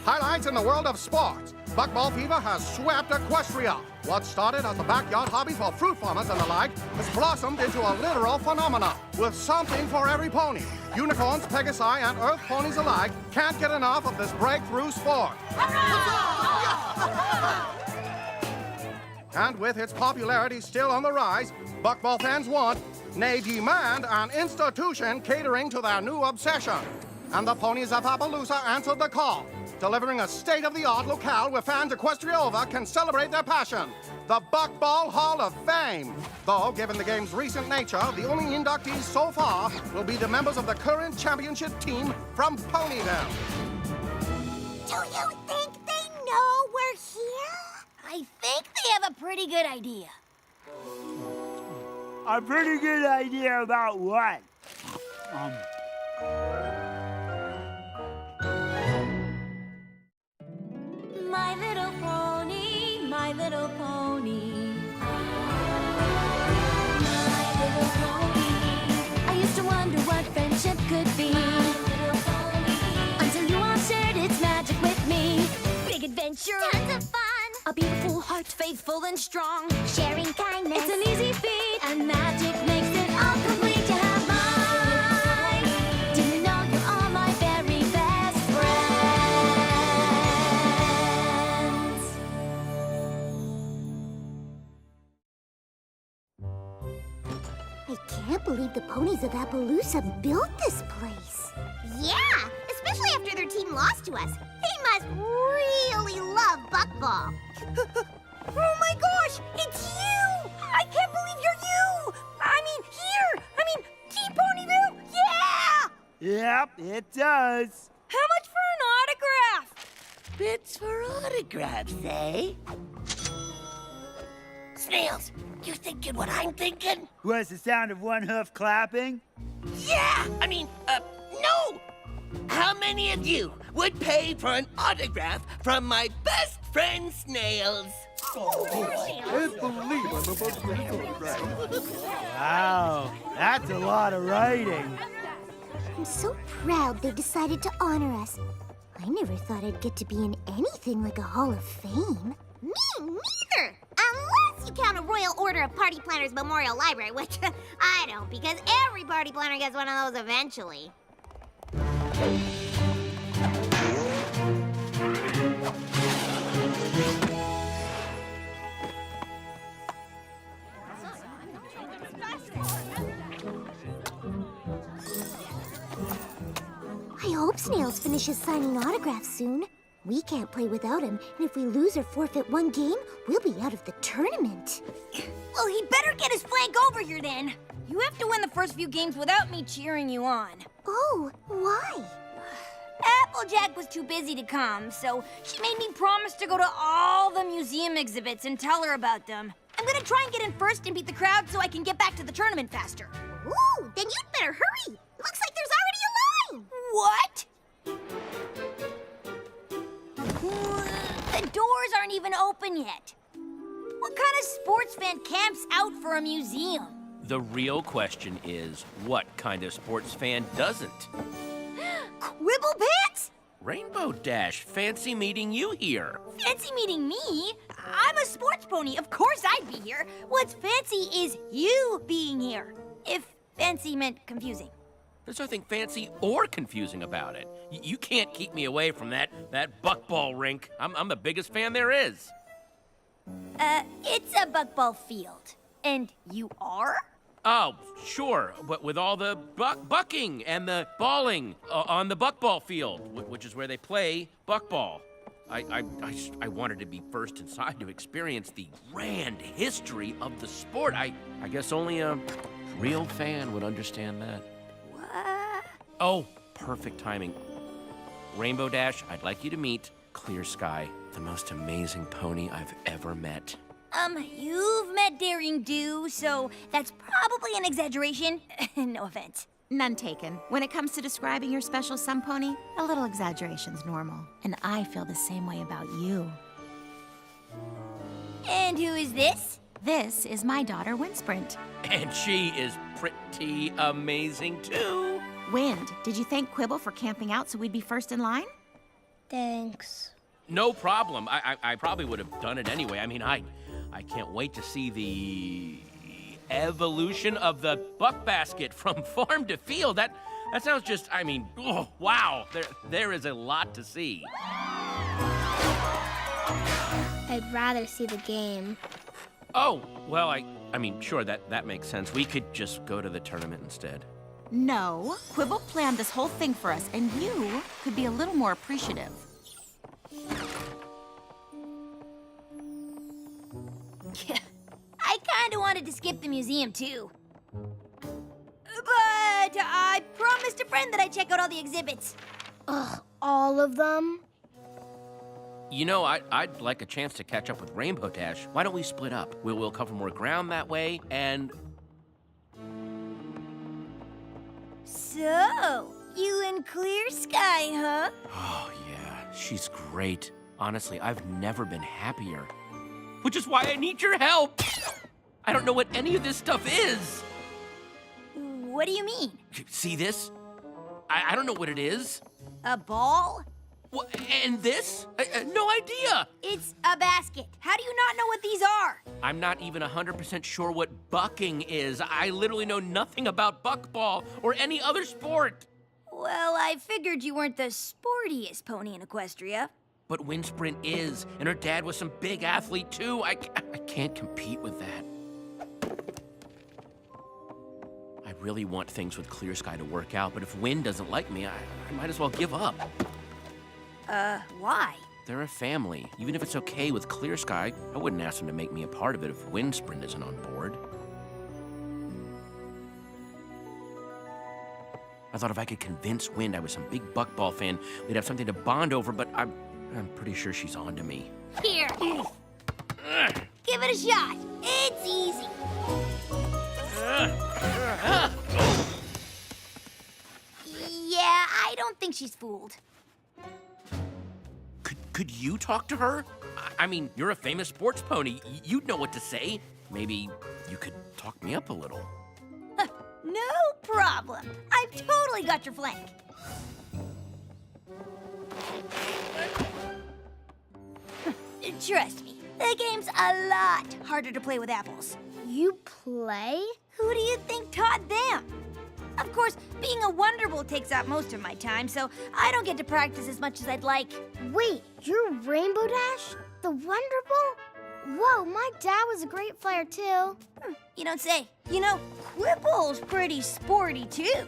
Highlights in the world of sports. Buckball fever has swept Equestria. What started as a backyard hobby for fruit farmers and the like has blossomed into a literal phenomenon. With something for every pony. Unicorns, Pegasi, and Earth ponies alike can't get enough of this breakthrough sport. And with its popularity still on the rise, Buckball fans want, nay demand, an institution catering to their new obsession. And the ponies of Appaloosa answered the call, delivering a state-of-the-art locale where fans Equestria over can celebrate their passion, the Buckball Hall of Fame. Though, given the game's recent nature, the only inductees so far will be the members of the current championship team from Ponyville. Do you think they know we're here? I think they have a pretty good idea. A pretty good idea about what? My little pony, my little pony. My little pony. I used to wonder what friendship could be. My little pony. Until you all shared its magic with me. Big adventure. Tons of fun. A beautiful heart, faithful and strong. Sharing kindness. It's an easy feat. And magic makes it all complete to have mine. Do you know you're all my very best friends? I can't believe the ponies of Appaloosa built this place. Yeah, especially after their team lost to us. They must really love Buckball. Oh my gosh, it's you! I can't believe you're you! I mean, here! I mean, Team Ponyville! Yeah! Yep, it does. How much for an autograph? Bits for autographs, eh? Snails, you thinking what I'm thinking? Was the sound of one hoof clapping? Yeah! No! How many of you would pay for an autograph from my best friend Snails? Wow, that's a lot of writing. I'm so proud they decided to honor us. I never thought I'd get to be in anything like a Hall of Fame. Me neither! Unless you count a Royal Order of Party Planners Memorial Library, which I don't, because every party planner gets one of those eventually. I hope Snails finishes signing autographs soon. We can't play without him, and if we lose or forfeit one game, we'll be out of the tournament. Well, he better get his flank over here then. You have to win the first few games without me cheering you on. Oh, why? Applejack was too busy to come, so she made me promise to go to all the museum exhibits and tell her about them. I'm gonna try and get in first and beat the crowd so I can get back to the tournament faster. Ooh, then you'd better hurry. Looks like there's already a line. What? The doors aren't even open yet. What kind of sports fan camps out for a museum? The real question is, what kind of sports fan doesn't? Quibble Pants? Rainbow Dash, fancy meeting you here. Fancy meeting me? I'm a sports pony. Of course I'd be here. What's fancy is you being here. If fancy meant confusing. There's nothing fancy or confusing about it. You can't keep me away from that buckball rink. I'm the biggest fan there is. It's a buckball field. And you are? Oh, sure, but with all the bucking and the balling on the buckball field, which is where they play buckball. I wanted to be first inside to experience the grand history of the sport. I guess only a real fan would understand that. What? Oh, perfect timing. Rainbow Dash, I'd like you to meet Clear Sky, the most amazing pony I've ever met. You've met Daring Do, so that's probably an exaggeration. No offense. None taken. When it comes to describing your special sun pony, a little exaggeration's normal. And I feel the same way about you. And who is this? This is my daughter, Windsprint. And she is pretty amazing, too. Wind, did you thank Quibble for camping out so we'd be first in line? Thanks. No problem. I probably would have done it anyway. I mean, I can't wait to see the evolution of the buck basket from farm to field. That sounds just, I mean, oh, wow. There is a lot to see. I'd rather see the game. Oh, well, I mean, sure, that makes sense. We could just go to the tournament instead. No, Quibble planned this whole thing for us, and you could be a little more appreciative. I kinda wanted to skip the museum, too. But I promised a friend that I'd check out all the exhibits. Ugh, all of them? You know, I'd like a chance to catch up with Rainbow Dash. Why don't we split up? We'll cover more ground that way, and... So, you and Clear Sky, huh? Oh, yeah, she's great. Honestly, I've never been happier. Which is why I need your help! I don't know what any of this stuff is! What do you mean? See this? I don't know what it is. A ball? What, and this? No idea! It's a basket. How do you not know what these are? I'm not even 100% sure what bucking is. I literally know nothing about buckball or any other sport. Well, I figured you weren't the sportiest pony in Equestria. But Wind Sprint is, and her dad was some big athlete too. I can't compete with that. I really want things with Clear Sky to work out, but if Wind doesn't like me, I might as well give up. Why? They're a family. Even if it's okay with Clear Sky, I wouldn't ask them to make me a part of it if Wind Sprint isn't on board. I thought if I could convince Wind I was some big buckball fan, we'd have something to bond over, but I'm pretty sure she's on to me. Here. Give it a shot. It's easy. Yeah, I don't think she's fooled. Could you talk to her? I mean, you're a famous sports pony. You'd know what to say. Maybe you could talk me up a little. No problem. I've totally got your flank. Trust me, the game's a lot harder to play with apples. You play? Who do you think taught them? Of course, being a Wonderbolt takes up most of my time, so I don't get to practice as much as I'd like. Wait, you're Rainbow Dash? The Wonderbolt? Whoa, my dad was a great flyer too. You don't say. You know, Quibble's pretty sporty too.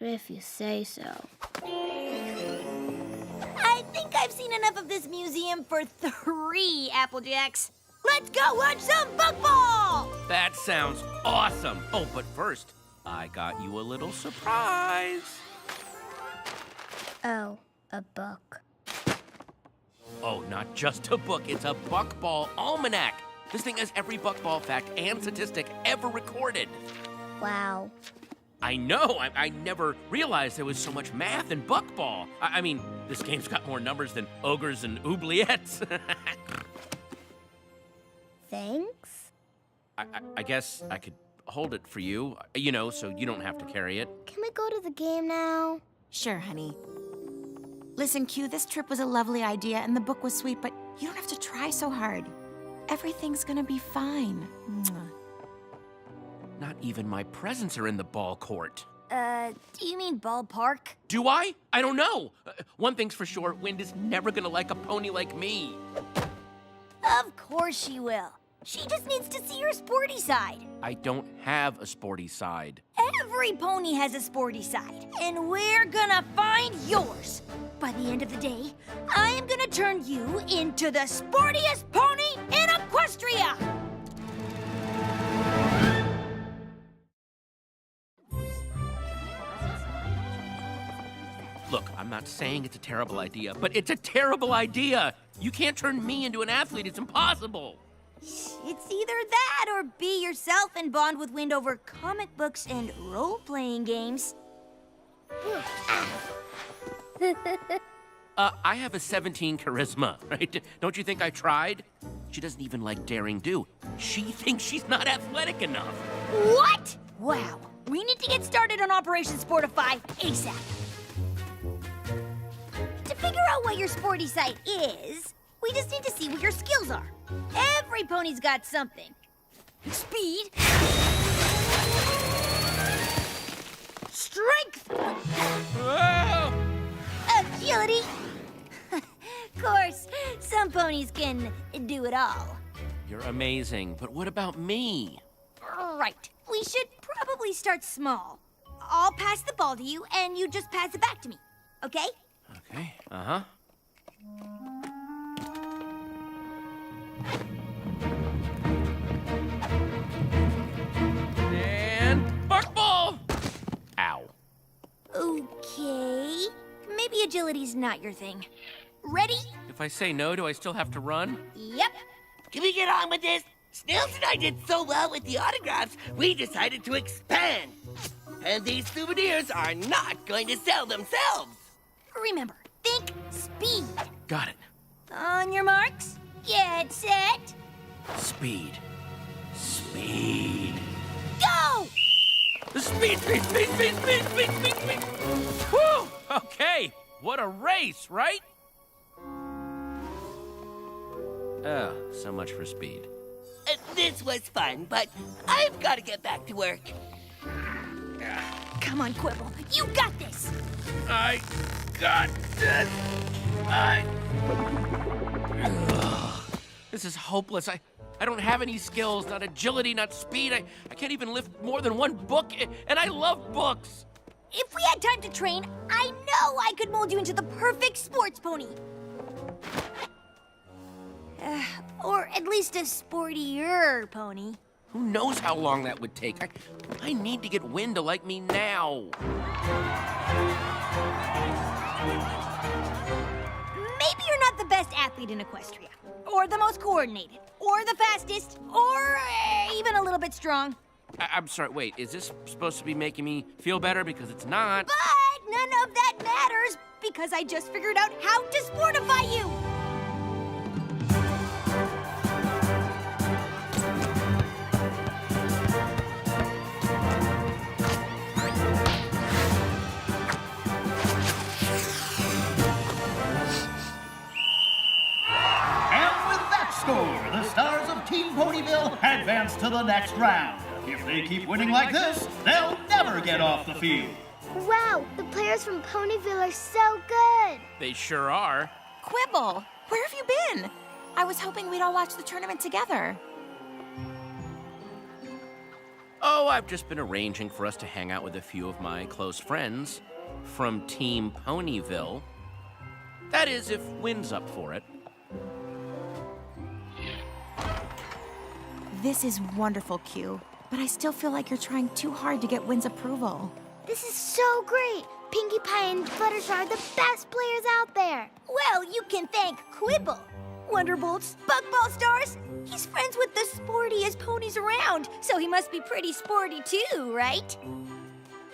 If you say so. I think I've seen enough of this museum for 3 Applejacks. Let's go watch some buckball! That sounds awesome. Oh, but first, I got you a little surprise. Oh, a book. Oh, not just a book, it's a buckball almanac. This thing has every buckball fact and statistic ever recorded. Wow. I know, I never realized there was so much math in buckball. I mean, this game's got more numbers than ogres and oubliettes. Thanks. I guess I could hold it for you, you know, so you don't have to carry it. Can we go to the game now? Sure, honey. Listen, Q, this trip was a lovely idea and the book was sweet, but you don't have to try so hard. Everything's gonna be fine. Mwah. Not even my presents are in the ball court. Do you mean ballpark? Do I? I don't know. One thing's for sure, Wind is never gonna like a pony like me. Of course she will. She just needs to see her sporty side. I don't have a sporty side. Every pony has a sporty side, and we're gonna find yours. By the end of the day, I am gonna turn you into the sportiest pony in Equestria! Look, I'm not saying it's a terrible idea, but it's a terrible idea. You can't turn me into an athlete. It's impossible. It's either that or be yourself and bond with Wind over comic books and role-playing games. I have a 17 charisma, right? Don't you think I tried? She doesn't even like daring do. She thinks she's not athletic enough. What? Wow, We need to get started on Operation Sportify ASAP. To figure out what your sporty side is, we just need to see what your skills are. Every pony's got something. Speed. Strength. Whoa! Agility. Of course, some ponies can do it all. You're amazing, but what about me? Right. We should probably start small. I'll pass the ball to you, and you just pass it back to me. Okay? Okay, uh-huh. And buck ball! Ow. Okay. Maybe agility's not your thing. Ready? If I say no, do I still have to run? Yep. Can we get on with this? Snails and I did so well with the autographs, we decided to expand. And these souvenirs are not going to sell themselves. Remember, think speed. Got it. On your marks, get set, Speed. Speed. go! Speed, speed, speed, speed, speed, speed, speed, speed. Whew! Okay, what a race, right? Oh, so much for speed. This was fun, but I've got to get back to work. Come on, Quibble. You got this! I got this. Ugh. This is hopeless. I don't have any skills, not agility, not speed. I can't even lift more than one book, and I love books. If we had time to train, I know I could mold you into the perfect sports pony. Or at least a sportier pony. Who knows how long that would take? I need to get Win to like me now. Maybe you're not the best athlete in Equestria, or the most coordinated, or the fastest, or even a little bit strong. I'm sorry, wait, is this supposed to be making me feel better? Because it's not. But none of that matters, because I just figured out how to sportify you! The stars of Team Ponyville advance to the next round. If they keep winning like this, they'll never get off the field. Wow, the players from Ponyville are so good. They sure are. Quibble, where have you been? I was hoping we'd all watch the tournament together. Oh, I've just been arranging for us to hang out with a few of my close friends from Team Ponyville. That is, if Win's up for it. This is wonderful, Q, but I still feel like you're trying too hard to get Win's approval. This is so great. Pinkie Pie and Fluttershy are the best players out there. Well, you can thank Quibble. Wonderbolts, Bugball Stars. He's friends with the sportiest ponies around, so he must be pretty sporty too, right?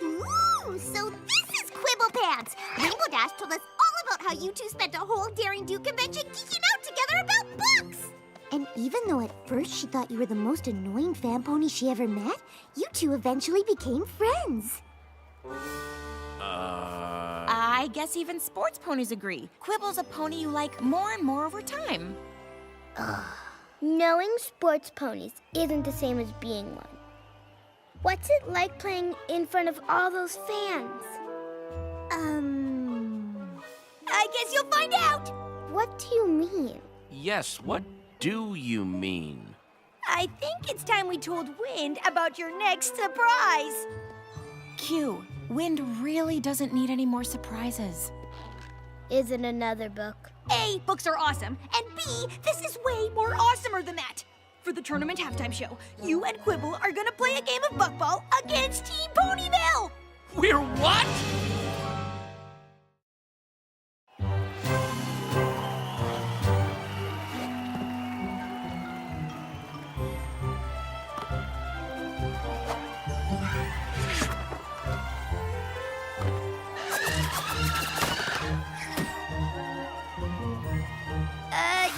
Ooh, so this is Quibble Pants. Rainbow Dash told us all about how you two spent a whole Daring Do convention geeking out together about books. And even though at first she thought you were the most annoying fan pony she ever met, you two eventually became friends. I guess even sports ponies agree. Quibble's a pony you like more and more over time. Knowing sports ponies isn't the same as being one. What's it like playing in front of all those fans? I guess you'll find out. What do you mean? Yes, what do you mean? I think it's time we told Wind about your next surprise. Q, Wind really doesn't need any more surprises. Is it another book? A, books are awesome, and B, this is way more awesomer than that. For the tournament halftime show, you and Quibble are gonna play a game of buckball against Team Ponyville! We're what?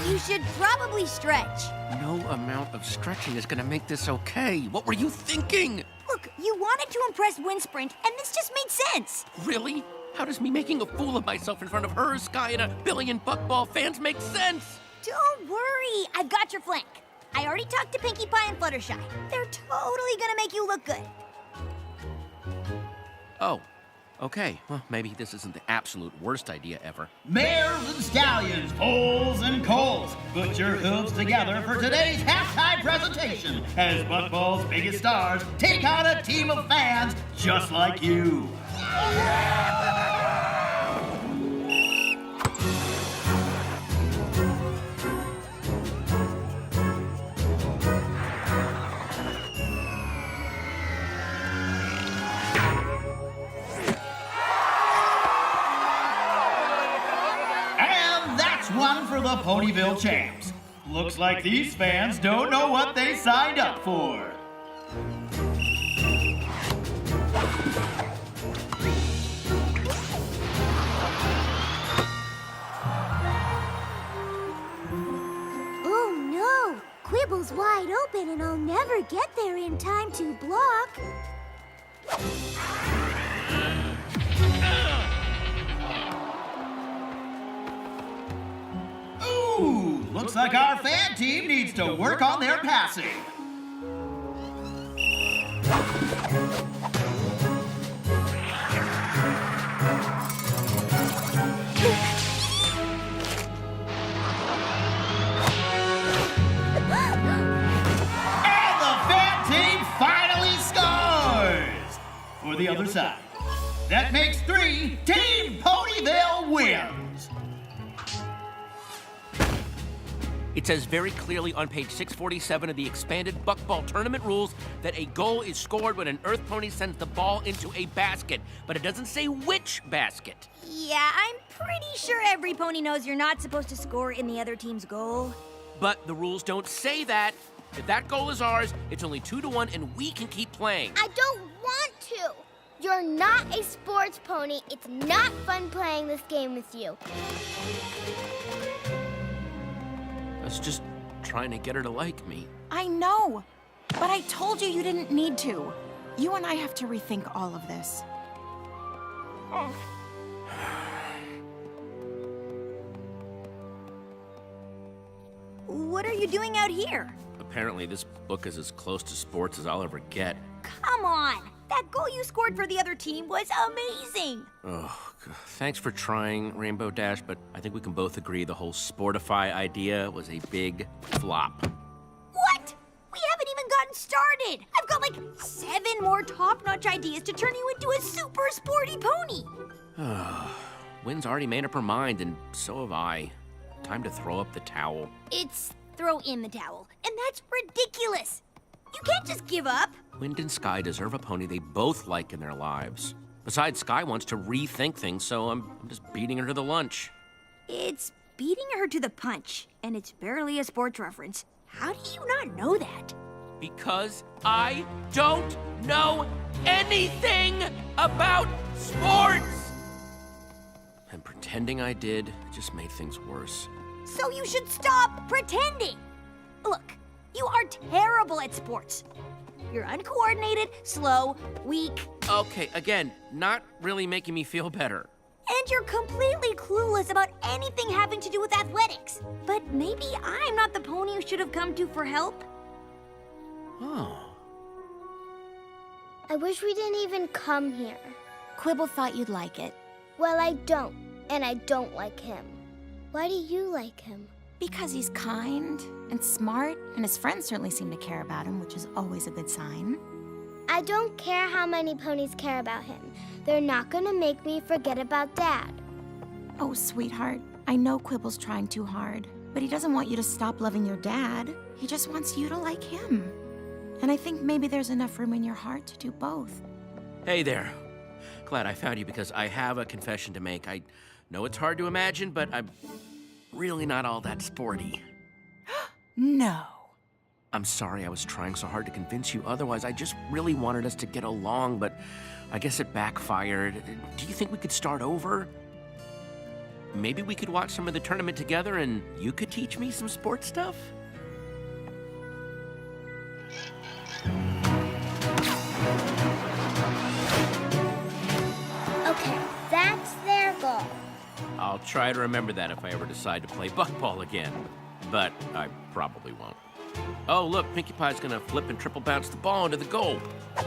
You should probably stretch. No amount of stretching is gonna make this okay. What were you thinking? Look, you wanted to impress Wind Sprint, and this just made sense. Really? How does me making a fool of myself in front of her, Sky, and a billion Buckball fans make sense? Don't worry, I've got your flank. I already talked to Pinkie Pie and Fluttershy. They're totally gonna make you look good. Oh, okay. Well, maybe this isn't the absolute worst idea ever. Mares and stallions, foals and colts, put your hooves together for today's halftime presentation as Buckball's biggest stars take on a team of fans just like you. And that's one for the Ponyville champs. Looks like these fans don't know what they signed up for. Oh no! Quibble's wide open and I'll never get there in time to block. Ooh, looks like our fan team needs to work on their passing. And the fan team finally scores! For the other side. That makes 3. Team Ponyville wins! It says very clearly on page 647 of the expanded Buckball tournament rules that a goal is scored when an Earth Pony sends the ball into a basket, but it doesn't say which basket. Yeah, I'm pretty sure every pony knows you're not supposed to score in the other team's goal. But the rules don't say that. If that goal is ours, it's only 2-1 and we can keep playing. I don't want to. You're not a sports pony. It's not fun playing this game with you. I was just trying to get her to like me. I know, but I told you you didn't need to. You and I have to rethink all of this. What are you doing out here? Apparently, this book is as close to sports as I'll ever get. Come on! That goal you scored for the other team was amazing! Oh, God. Thanks for trying, Rainbow Dash, but I think we can both agree the whole Sportify idea was a big flop. What? We haven't even gotten started! I've got like 7 more top-notch ideas to turn you into a super sporty pony! Wynn's already made up her mind, and so have I. Time to throw up the towel. It's throw in the towel, and that's ridiculous! You can't just give up! Wind and Sky deserve a pony they both like in their lives. Besides, Sky wants to rethink things, so I'm just beating her to the lunch. It's beating her to the punch, and it's barely a sports reference. How do you not know that? Because I don't know anything about sports! And pretending I did just made things worse. So you should stop pretending! Look, you are terrible at sports. You're uncoordinated, slow, weak, Okay, again, not really making me feel better. and you're completely clueless about anything having to do with athletics. But maybe I'm not the pony you should have come to for help. Oh. I wish we didn't even come here. Quibble thought you'd like it. Well, I don't, and I don't like him. Why do you like him? Because he's kind and smart, and his friends certainly seem to care about him, which is always a good sign. I don't care how many ponies care about him. They're not gonna make me forget about Dad. Oh, sweetheart, I know Quibble's trying too hard, but he doesn't want you to stop loving your dad. He just wants you to like him. And I think maybe there's enough room in your heart to do both. Hey there. Glad I found you because I have a confession to make. I know it's hard to imagine, but I'm really not all that sporty. No. I'm sorry I was trying so hard to convince you otherwise. I just really wanted us to get along, but I guess it backfired. Do you think we could start over? Maybe we could watch some of the tournament together and you could teach me some sports stuff? I'll try to remember that if I ever decide to play buckball again. But I probably won't. Oh, look, Pinkie Pie's gonna flip and triple bounce the ball into the goal. How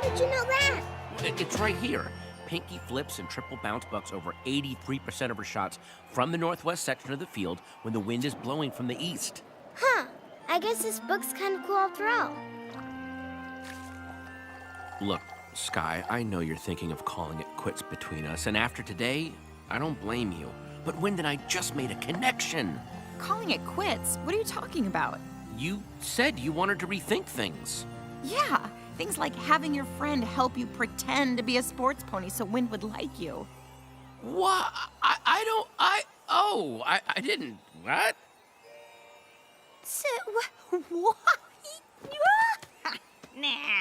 did you know that? It's right here. Pinkie flips and triple bounce bucks over 83% of her shots from the northwest section of the field when the wind is blowing from the east. Huh. I guess this book's kind of cool after all. Look, Sky, I know you're thinking of calling it quits between us, and after today, I don't blame you. But Wind and I just made a connection. Calling it quits? What are you talking about? You said you wanted to rethink things. Yeah, things like having your friend help you pretend to be a sports pony so Wind would like you. What? I didn't. What? So, what? Nah.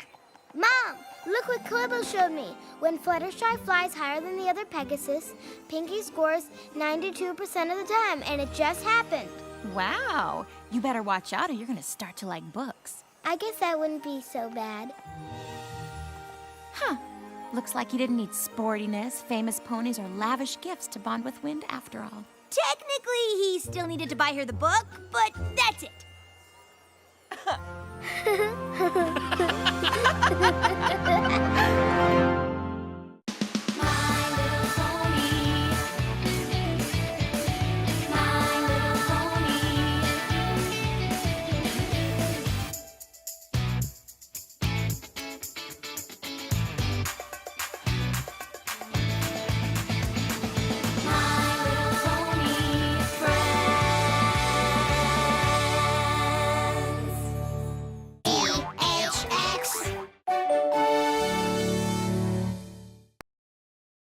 Mom, look what Quibble showed me. When Fluttershy flies higher than the other Pegasus, Pinkie scores 92% of the time, and it just happened. Wow, you better watch out or you're gonna start to like books. I guess that wouldn't be so bad. Huh, looks like you didn't need sportiness, famous ponies, or lavish gifts to bond with Wind after all. Technically, he still needed to buy her the book, but that's it.